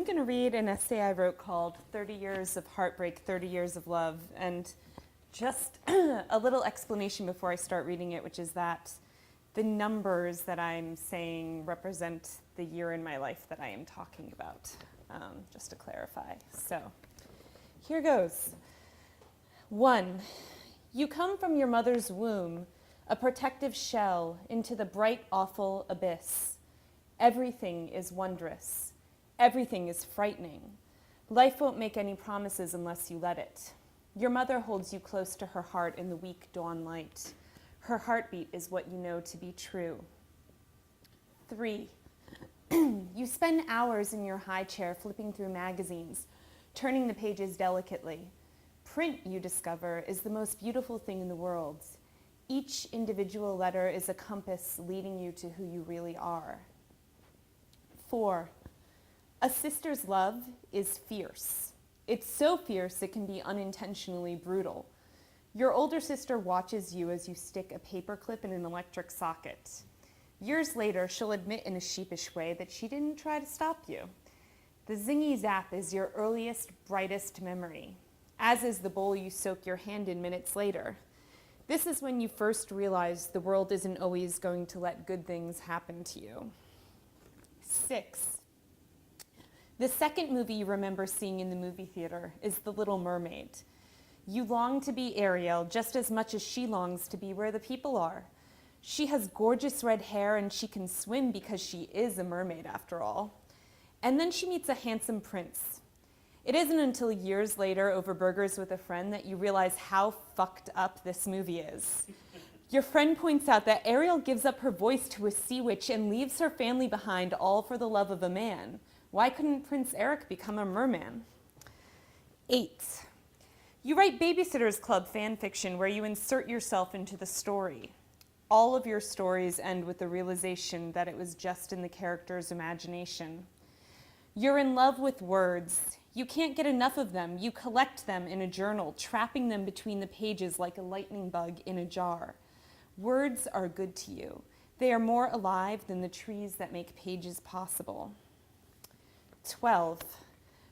going to read an essay I wrote called 30 Years of Heartbreak, 30 Years of Love, and just a little explanation before I start reading it, which is that the numbers that I'm saying represent the year in my life that I am talking about, just to clarify. So here goes. 1, you come from your mother's womb, a protective shell, into the bright, awful abyss. Everything is wondrous. Everything is frightening. Life won't make any promises unless you let it. Your mother holds you close to her heart in the weak dawn light. Her heartbeat is what you know to be true. 3, you spend hours in your high chair flipping through magazines, turning the pages delicately. Print, you discover, is the most beautiful thing in the world. Each individual letter is a compass leading you to who you really are. 4, a sister's love is fierce. It's so fierce it can be unintentionally brutal. Your older sister watches you as you stick a paperclip in an electric socket. Years later, she'll admit in a sheepish way that she didn't try to stop you. The zingy zap is your earliest, brightest memory, as is the bowl you soak your hand in minutes later. This is when you first realize the world isn't always going to let good things happen to you. 6, the second movie you remember seeing in the movie theater is The Little Mermaid. You long to be Ariel just as much as she longs to be where the people are. She has gorgeous red hair and she can swim because she is a mermaid after all. And then she meets a handsome prince. It isn't until years later over burgers with a friend that you realize how fucked up this movie is. Your friend points out that Ariel gives up her voice to a sea witch and leaves her family behind all for the love of a man. Why couldn't Prince Eric become a merman? 8, you write Babysitter's Club fan fiction where you insert yourself into the story. All of your stories end with the realization that it was just in the character's imagination. You're in love with words. You can't get enough of them. You collect them in a journal, trapping them between the pages like a lightning bug in a jar. Words are good to you. They are more alive than the trees that make pages possible. 12,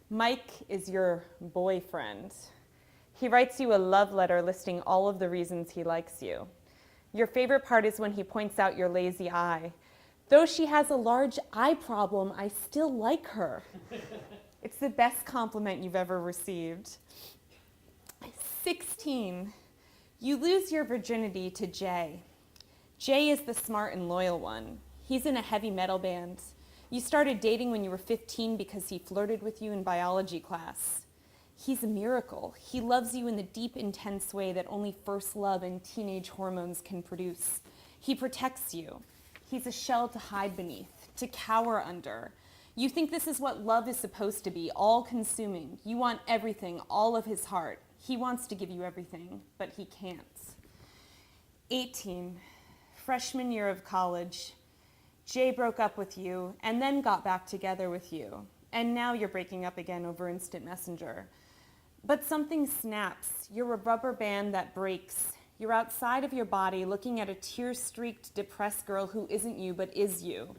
Mike is your boyfriend. He writes you a love letter listing all of the reasons he likes you. Your favorite part is when he points out your lazy eye. Though she has a large eye problem, I still like her. It's the best compliment you've ever received. 16, you lose your virginity to Jay. Jay is the smart and loyal one. He's in a heavy metal band. You started dating when you were 15 because he flirted with you in biology class. He's a miracle. He loves you in the deep, intense way that only first love and teenage hormones can produce. He protects you. He's a shell to hide beneath, to cower under. You think this is what love is supposed to be, all-consuming. You want everything, all of his heart. He wants to give you everything, but he can't. 18, freshman year of college. Jay broke up with you and then got back together with you. And now you're breaking up again over instant messenger. But something snaps. You're a rubber band that breaks. You're outside of your body looking at a tear-streaked, depressed girl who isn't you but is you.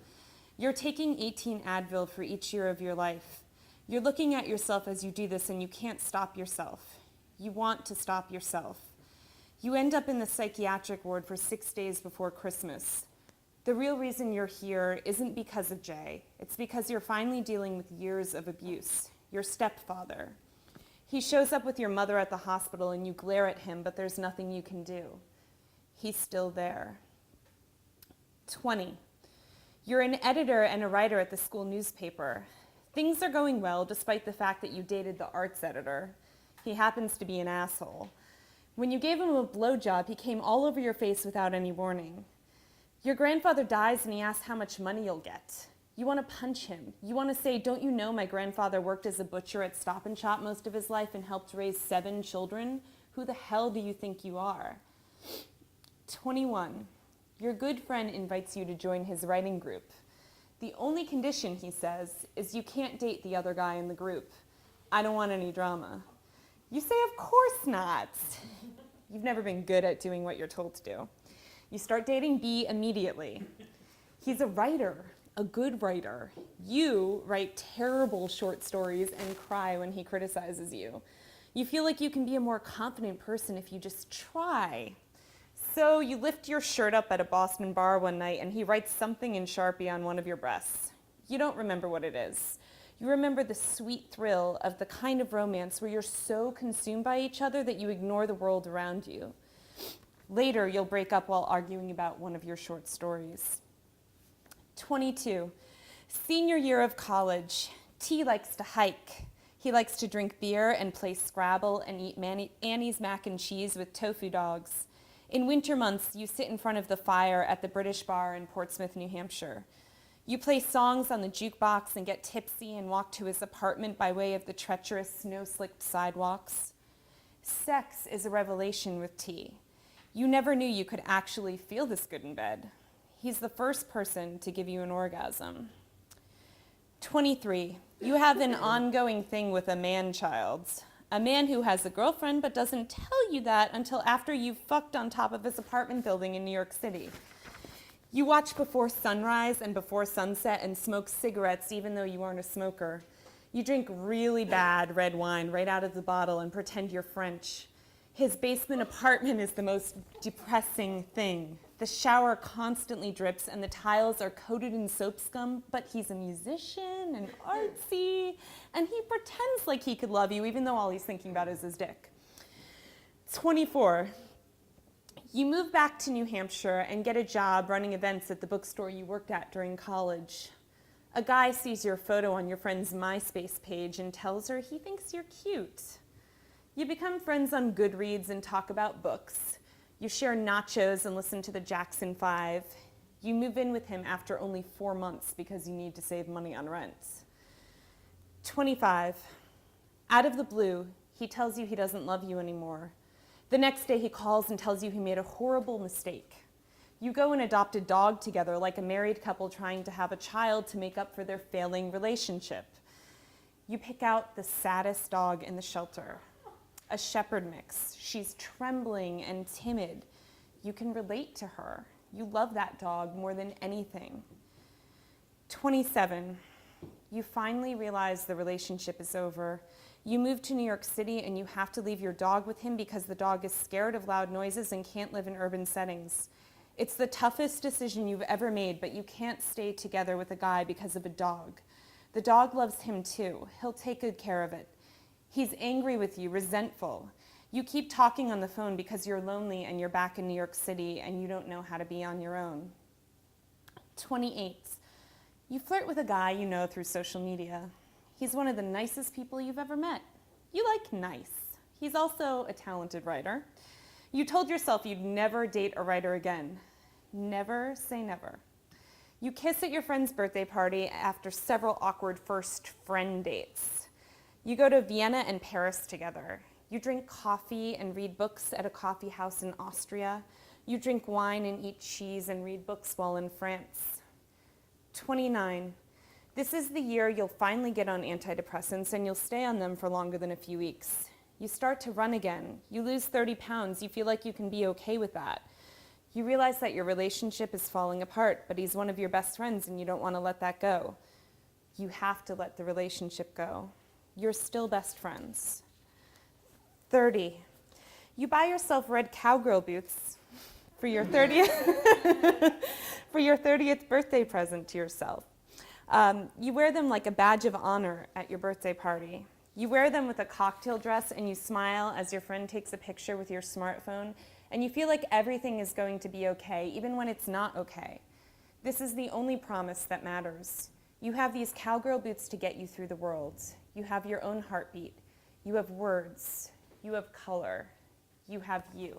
You're taking 18 Advil for each year of your life. You're looking at yourself as you do this and you can't stop yourself. You want to stop yourself. You end up in the psychiatric ward for 6 days before Christmas. The real reason you're here isn't because of Jay. It's because you're finally dealing with years of abuse. Your stepfather. He shows up with your mother at the hospital and you glare at him, but there's nothing you can do. He's still there. 20. You're an editor and a writer at the school newspaper. Things are going well despite the fact that you dated the arts editor. He happens to be an asshole. When you gave him a blowjob, he came all over your face without any warning. Your grandfather dies and he asks how much money you'll get. You want to punch him. You want to say, don't you know my grandfather worked as a butcher at Stop and Shop most of his life and helped raise 7 children? Who the hell do you think you are? 21. Your good friend invites you to join his writing group. The only condition, he says, is you can't date the other guy in the group. I don't want any drama. You say, of course not. You've never been good at doing what you're told to do. You start dating B immediately. He's a writer. a good writer. You write terrible short stories and cry when he criticizes you. You feel like you can be a more confident person if you just try. So you lift your shirt up at a Boston bar one night and he writes something in Sharpie on one of your breasts. You don't remember what it is. You remember the sweet thrill of the kind of romance where you're so consumed by each other that you ignore the world around you. Later, you'll break up while arguing about one of your short stories. 22. Senior year of college. T likes to hike. He likes to drink beer and play Scrabble and eat Annie's mac and cheese with tofu dogs. In winter months, you sit in front of the fire at the British Bar in Portsmouth, New Hampshire. You play songs on the jukebox and get tipsy and walk to his apartment by way of the treacherous, snow-slicked sidewalks. Sex is a revelation with T. You never knew you could actually feel this good in bed. He's the first person to give you an orgasm. 23. You have an ongoing thing with a man-child. A man who has a girlfriend but doesn't tell you that until after you've fucked on top of his apartment building in New York City. You watch Before Sunrise and Before Sunset and smoke cigarettes even though you aren't a smoker. You drink really bad red wine right out of the bottle and pretend you're French. His basement apartment is the most depressing thing. The shower constantly drips and the tiles are coated in soap scum, but he's a musician and artsy, and he pretends like he could love you even though all he's thinking about is his dick. 24. You move back to New Hampshire and get a job running events at the bookstore you worked at during college. A guy sees your photo on your friend's MySpace page and tells her he thinks you're cute. You become friends on Goodreads and talk about books. You share nachos and listen to the Jackson 5. You move in with him after only 4 months because you need to save money on rent. 25. Out of the blue, he tells you he doesn't love you anymore. The next day he calls and tells you he made a horrible mistake. You go and adopt a dog together like a married couple trying to have a child to make up for their failing relationship. You pick out the saddest dog in the shelter. A shepherd mix. She's trembling and timid. You can relate to her. You love that dog more than anything. 27. You finally realize the relationship is over. You move to New York City and you have to leave your dog with him because the dog is scared of loud noises and can't live in urban settings. It's the toughest decision you've ever made, but you can't stay together with a guy because of a dog. The dog loves him too. He'll take good care of it. He's angry with you, resentful. You keep talking on the phone because you're lonely and you're back in New York City and you don't know how to be on your own. 28. You flirt with a guy you know through social media. He's one of the nicest people you've ever met. You like nice. He's also a talented writer. You told yourself you'd never date a writer again. Never say never. You kiss at your friend's birthday party after several awkward first friend dates. You go to Vienna and Paris together. You drink coffee and read books at a coffee house in Austria. You drink wine and eat cheese and read books while in France. 29. This is the year you'll finally get on antidepressants and you'll stay on them for longer than a few weeks. You start to run again. You lose 30 pounds. You feel like you can be okay with that. You realize that your relationship is falling apart, but he's one of your best friends and you don't want to let that go. You have to let the relationship go. You're still best friends. 30. You buy yourself red cowgirl boots for your 30th, for your 30th birthday present to yourself. You wear them like a badge of honor at your birthday party. You wear them with a cocktail dress and you smile as your friend takes a picture with your smartphone, and you feel like everything is going to be okay, even when it's not okay. This is the only promise that matters. You have these cowgirl boots to get you through the world. You have your own heartbeat. You have words. You have color. You have you.